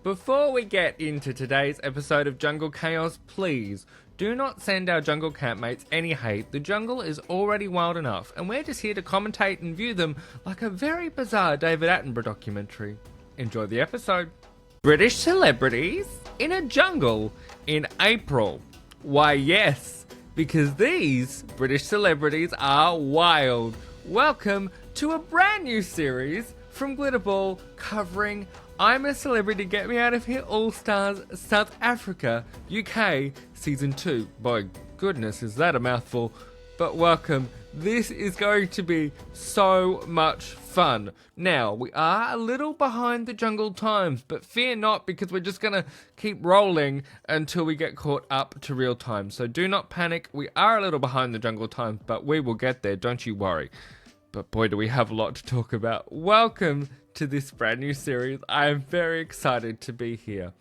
Before we get into today's episode of Jungle Chaos, please do not send our jungle campmates any hate. The jungle is already wild enough, and we're just here to commentate and view them like a very bizarre David Attenborough documentary. Enjoy the episode. British celebrities in a jungle in April. Why, yes, because these British celebrities are wild. Welcome to a brand new series from Glitterball covering I'm a Celebrity, Get Me Out of Here All-Stars South Africa, UK, Season 2. By goodness, is that a mouthful. But welcome. This is going to be so much fun. Now, we are a little behind the jungle times, but fear not, because we're just going to keep rolling until we get caught up to real time. So do not panic. We are a little behind the jungle times, but we will get there, don't you worry. But boy, do we have a lot to talk about. Welcome to this brand new series. I am very excited to be here.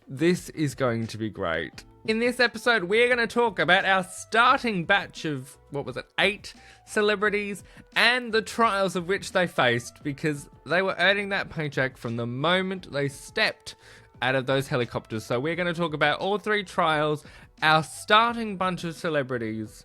This is going to be great. In this episode, we're going to talk about our starting batch of, 8 celebrities and the trials of which they faced, because they were earning that paycheck from the moment they stepped out of those helicopters. So we're going to talk about all 3 trials, our starting bunch of celebrities,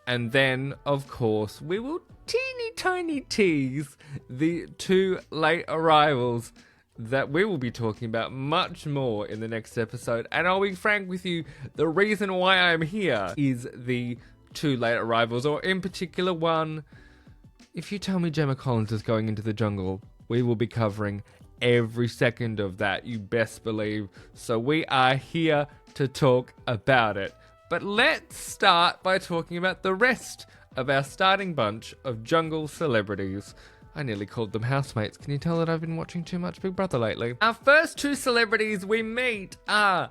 and then, of course, we will teeny tiny tease the 2 late arrivals that we will be talking about much more in the next episode. And I'll be frank with you, the reason why I'm here is the 2 late arrivals, or in particular one. If you tell me Gemma Collins is going into the jungle, we will be covering every second of that, you best believe. So we are here to talk about it. But let's start by talking about the rest of our starting bunch of jungle celebrities. I nearly called them housemates. Can you tell that I've been watching too much Big Brother lately? Our first 2 celebrities we meet are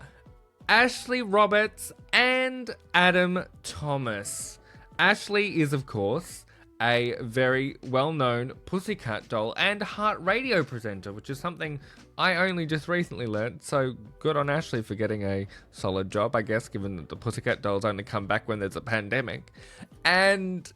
Ashley Roberts and Adam Thomas. Ashley is, of course, a very well-known Pussycat doll and heart radio presenter, which is something I only just recently learnt, so good on Ashley for getting a solid job, I guess, given that the Pussycat dolls only come back when there's a pandemic. And,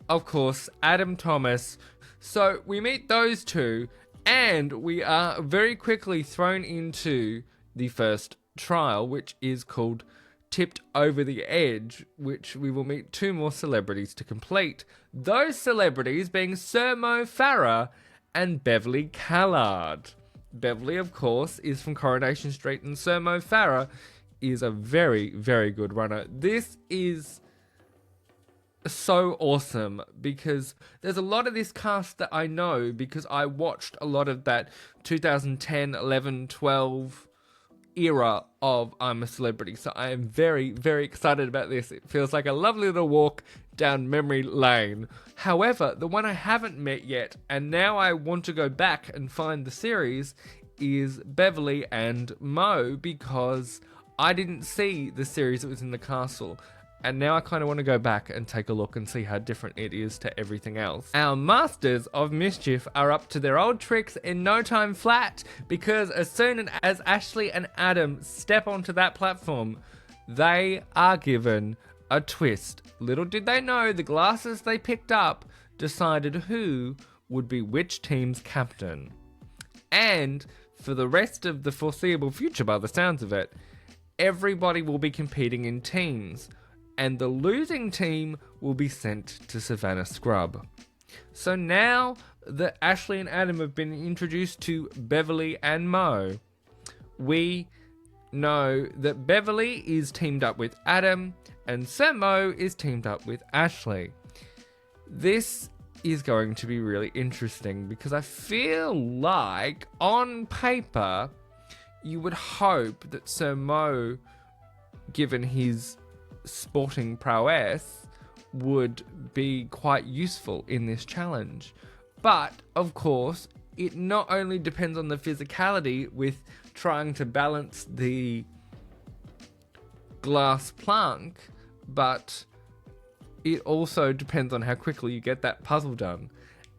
of course, Adam Thomas. So we meet those 2, and we are very quickly thrown into the first trial, which is called Tipped Over the Edge, which we will meet 2 more celebrities to complete. Those celebrities being Sir Mo Farah and Beverly Callard. Beverly, of course, is from Coronation Street, and Sir Mo Farah is a very, very good runner. This is so awesome, because there's a lot of this cast that I know because I watched a lot of that 2010, 11, 12 era of I'm a Celebrity. So I am very, very excited about this. It feels like a lovely little walk down memory lane. However, the one I haven't met yet, and now I want to go back and find the series, is Beverly and Mo, because I didn't see the series that was in the castle. And now I kind of want to go back and take a look and see how different it is to everything else. Our Masters of Mischief are up to their old tricks in no time flat, because as soon as Ashley and Adam step onto that platform, they are given a twist. Little did they know, the glasses they picked up decided who would be which team's captain. And for the rest of the foreseeable future, by the sounds of it, everybody will be competing in teams, and the losing team will be sent to Savannah Scrub. So now that Ashley and Adam have been introduced to Beverly and Mo, we know that Beverly is teamed up with Adam and Sir Mo is teamed up with Ashley. This is going to be really interesting, because I feel like on paper you would hope that Sir Mo, given his sporting prowess, would be quite useful in this challenge. But of course, it not only depends on the physicality with trying to balance the glass plank, but it also depends on how quickly you get that puzzle done.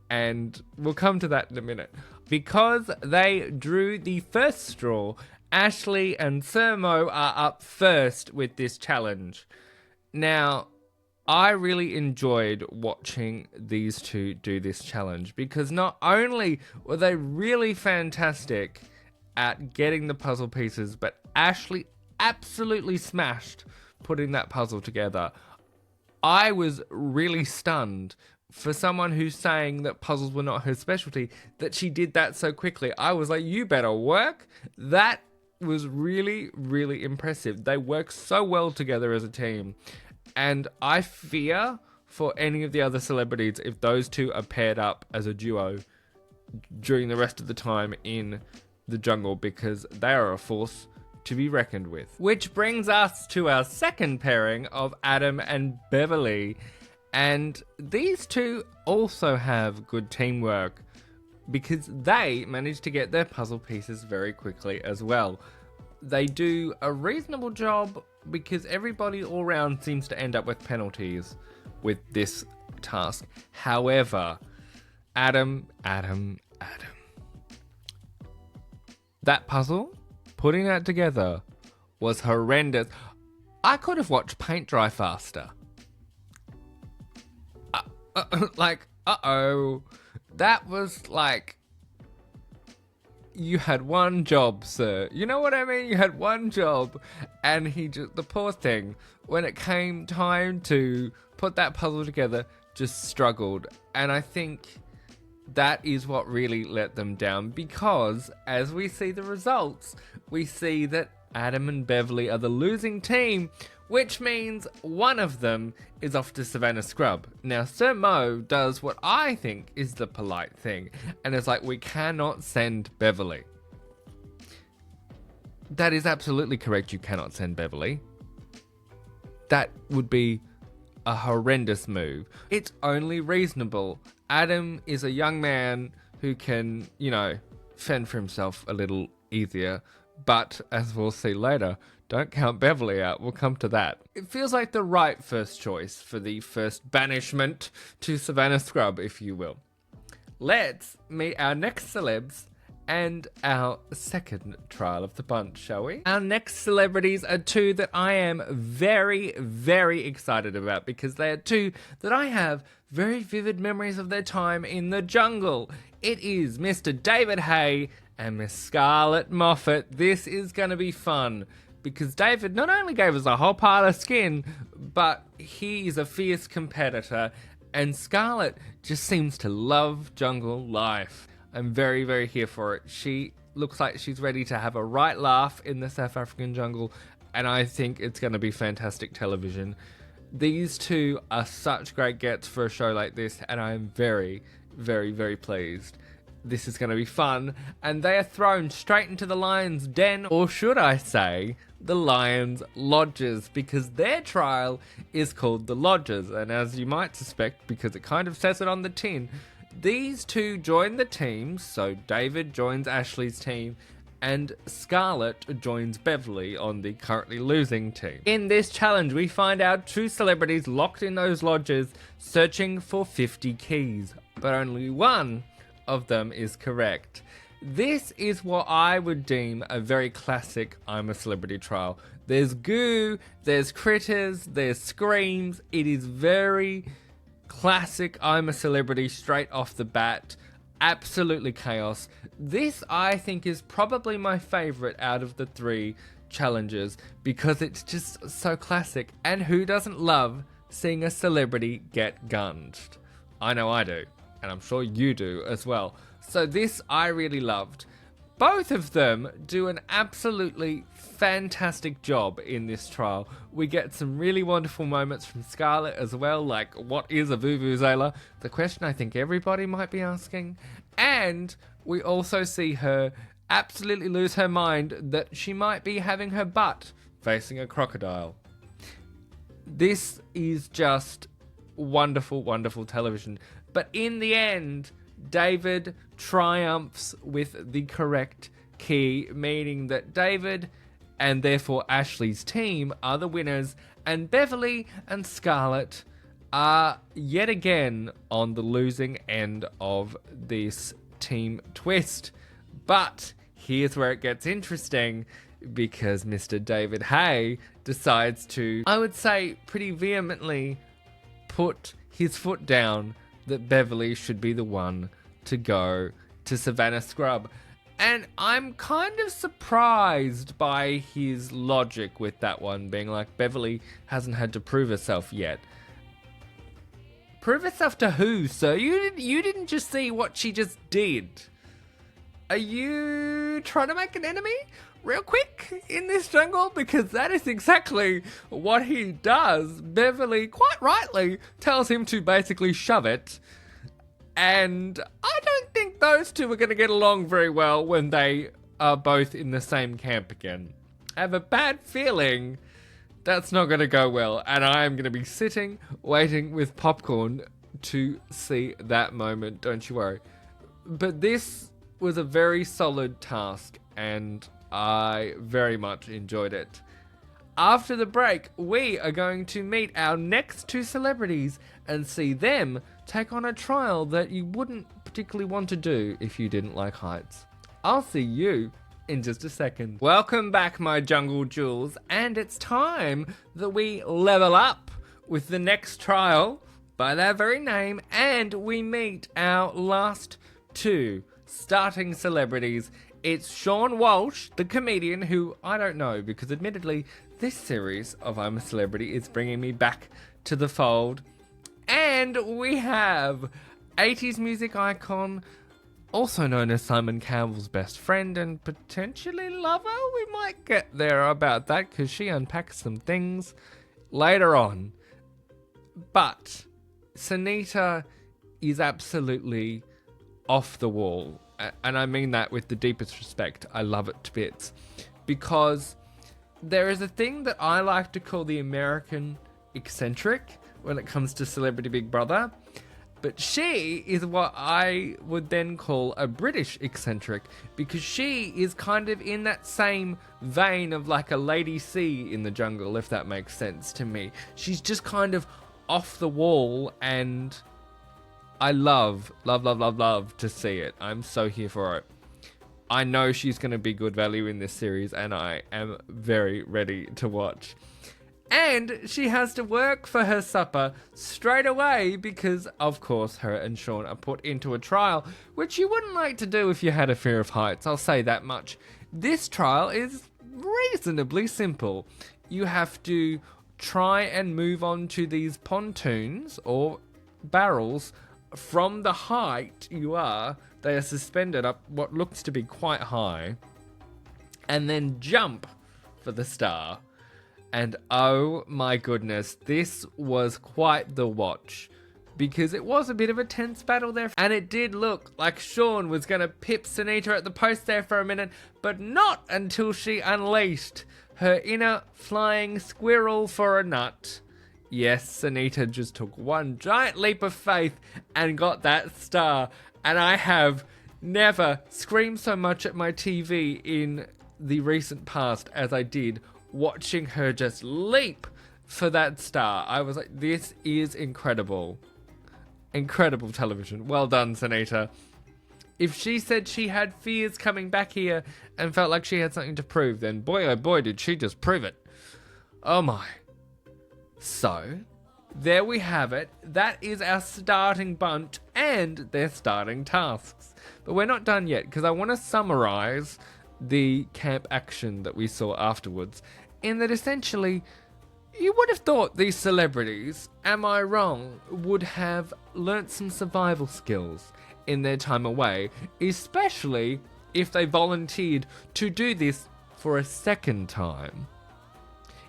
And we'll come to that in a minute. Because they drew the first straw, Ashley and Sir Mo are up first with this challenge. Now, I really enjoyed watching these 2 do this challenge, because not only were they really fantastic at getting the puzzle pieces, but Ashley absolutely smashed putting that puzzle together. I was really stunned for someone who's saying that puzzles were not her specialty, that she did that so quickly. I was like, you better work. That was really, really impressive. They work so well together as a team. And I fear for any of the other celebrities if those two are paired up as a duo during the rest of the time in the jungle, because they are a force to be reckoned with. Which brings us to our second pairing of Adam and Beverly. And these two also have good teamwork because they manage to get their puzzle pieces very quickly as well. They do a reasonable job because everybody all round seems to end up with penalties with this task. However, Adam. That puzzle, putting that together, was horrendous. I could have watched paint dry faster. That was like, you had one job, sir. You know what I mean? You had one job, and the poor thing, when it came time to put that puzzle together, just struggled. And I think that is what really let them down, because as we see the results, we see that Adam and Beverly are the losing team, which means one of them is off to Savannah Scrub. Now, Sir Mo does what I think is the polite thing, and it's like, we cannot send Beverly. That is absolutely correct, you cannot send Beverly. That would be a horrendous move. It's only reasonable. Adam is a young man who can, fend for himself a little easier, but as we'll see later, don't count Beverly out. We'll come to that. It feels like the right first choice for the first banishment to Savannah Scrub, if you will. Let's meet our next celebs and our second trial of the bunch, shall we? Our next celebrities are two that I am very, very excited about, because they are two that I have very vivid memories of their time in the jungle. It is Mr. David Haye and Miss Scarlett Moffat. This is going to be fun, because David not only gave us a whole pile of skin, but he is a fierce competitor, and Scarlett just seems to love jungle life. I'm very, very here for it. She looks like she's ready to have a right laugh in the South African jungle, and I think it's going to be fantastic television. These two are such great gets for a show like this, and I'm very, very, very pleased. This is going to be fun, and they are thrown straight into the lion's den, or should I say, the lion's lodges, because their trial is called the lodges, and as you might suspect, because it kind of says it on the tin, these two join the teams, so David joins Ashley's team, and Scarlett joins Beverly on the currently losing team. In this challenge, we find our two celebrities locked in those lodges, searching for 50 keys, but only one of them is correct. This is what I would deem a very classic I'm a Celebrity trial. There's goo, there's critters, there's screams. It is very classic I'm a Celebrity straight off the bat. Absolutely chaos. This, I think, is probably my favourite out of the three challenges, because it's just so classic. And who doesn't love seeing a celebrity get gunged? I know I do. And I'm sure you do as well. So this I really loved. Both of them do an absolutely fantastic job in this trial. We get some really wonderful moments from Scarlett as well, like, what is a vuvuzela? The question I think everybody might be asking. And we also see her absolutely lose her mind that she might be having her butt facing a crocodile. This is just wonderful, wonderful television. But in the end, David triumphs with the correct key, meaning that David and therefore Ashley's team are the winners, and Beverly and Scarlett are yet again on the losing end of this team twist. But here's where it gets interesting, because Mr. David Haye decides to, I would say, pretty vehemently put his foot down that Beverly should be the one to go to Savannah Scrub. And I'm kind of surprised by his logic with that one, being like, Beverly hasn't had to prove herself yet. Prove herself to who, sir? You didn't just see what she just did. Are you trying to make an enemy real quick in this jungle? Because that is exactly what he does. Beverly, quite rightly, tells him to basically shove it. And I don't think those two are going to get along very well when they are both in the same camp again. I have a bad feeling that's not going to go well. And I am going to be sitting, waiting with popcorn to see that moment. Don't you worry. But this was a very solid task, and I very much enjoyed it. After the break, we are going to meet our next two celebrities and see them take on a trial that you wouldn't particularly want to do if you didn't like heights. I'll see you in just a second. Welcome back, my jungle jewels, and it's time that we level up with the next trial by that very name, and we meet our last two starting celebrities. It's Sean Walsh, the comedian, who I don't know, because admittedly this series of I'm a Celebrity is bringing me back to the fold. And we have 80s music icon, also known as Simon Cowell's best friend and potentially lover. We might get there about that because she unpacks some things later on. But Sunita is absolutely off the wall. And I mean that with the deepest respect. I love it to bits. Because there is a thing that I like to call the American eccentric when it comes to Celebrity Big Brother. But she is what I would then call a British eccentric, because she is kind of in that same vein of like a Lady C in the jungle, if that makes sense to me. She's just kind of off the wall, and I love to see it. I'm so here for it. I know she's going to be good value in this series, and I am very ready to watch. And she has to work for her supper straight away because, of course, her and Sean are put into a trial, which you wouldn't like to do if you had a fear of heights, I'll say that much. This trial is reasonably simple. You have to try and move on to these pontoons or barrels from the height you are. They are suspended up what looks to be quite high, and then jump for the star. And oh my goodness, this was quite the watch, because it was a bit of a tense battle there, and it did look like Sean was going to pip Sunita at the post there for a minute, but not until she unleashed her inner flying squirrel for a nut. Yes, Sunita just took one giant leap of faith and got that star, and I have never screamed so much at my TV in the recent past as I did watching her just leap for that star. I was like, this is incredible. Incredible television. Well done, Sunita. If she said she had fears coming back here and felt like she had something to prove, then boy oh boy did she just prove it. Oh my. So, there we have it. That is our starting bunch and their starting tasks. But we're not done yet, because I want to summarize the camp action that we saw afterwards, in that essentially you would have thought these celebrities, am I wrong, would have learnt some survival skills in their time away, especially if they volunteered to do this for a second time.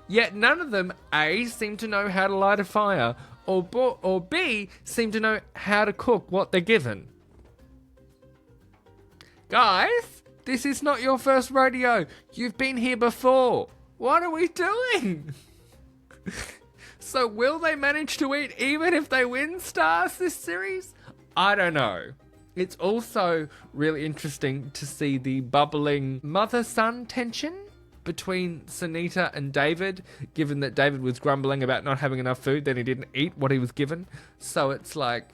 Yet none of them A, seem to know how to light a fire, or B, seem to know how to cook what they're given. Guys, this is not your first rodeo. You've been here before. What are we doing? So will they manage to eat even if they win stars this series? I don't know. It's also really interesting to see the bubbling mother-son tension between Sunita and David, given that David was grumbling about not having enough food, then he didn't eat what he was given. So it's like,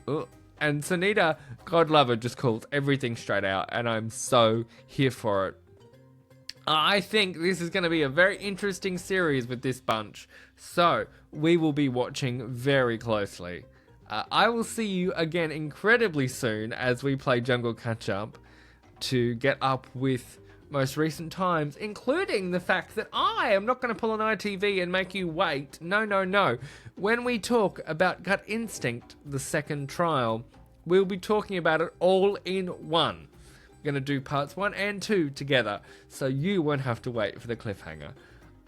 ugh. And Sunita, God love her, just calls everything straight out, and I'm so here for it. I think this is going to be a very interesting series with this bunch, so we will be watching very closely. I will see you again incredibly soon as we play Jungle Catch Up, to get up with most recent times, including the fact that I am not going to pull an ITV and make you wait. No. When we talk about Gut Instinct, the second trial, we'll be talking about it all in one. We're going to do parts 1 and 2 together, so you won't have to wait for the cliffhanger.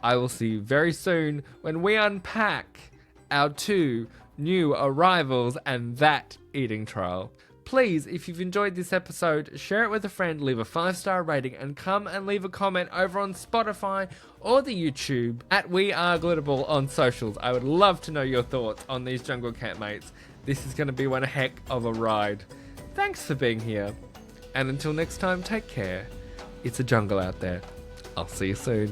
I will see you very soon when we unpack our 2 new arrivals and that eating trial. Please, if you've enjoyed this episode, share it with a friend, leave a 5-star rating, and come and leave a comment over on Spotify or the YouTube at We Are Glitterball on socials. I would love to know your thoughts on these jungle cat mates. This is going to be one heck of a ride. Thanks for being here. And until next time, take care. It's a jungle out there. I'll see you soon.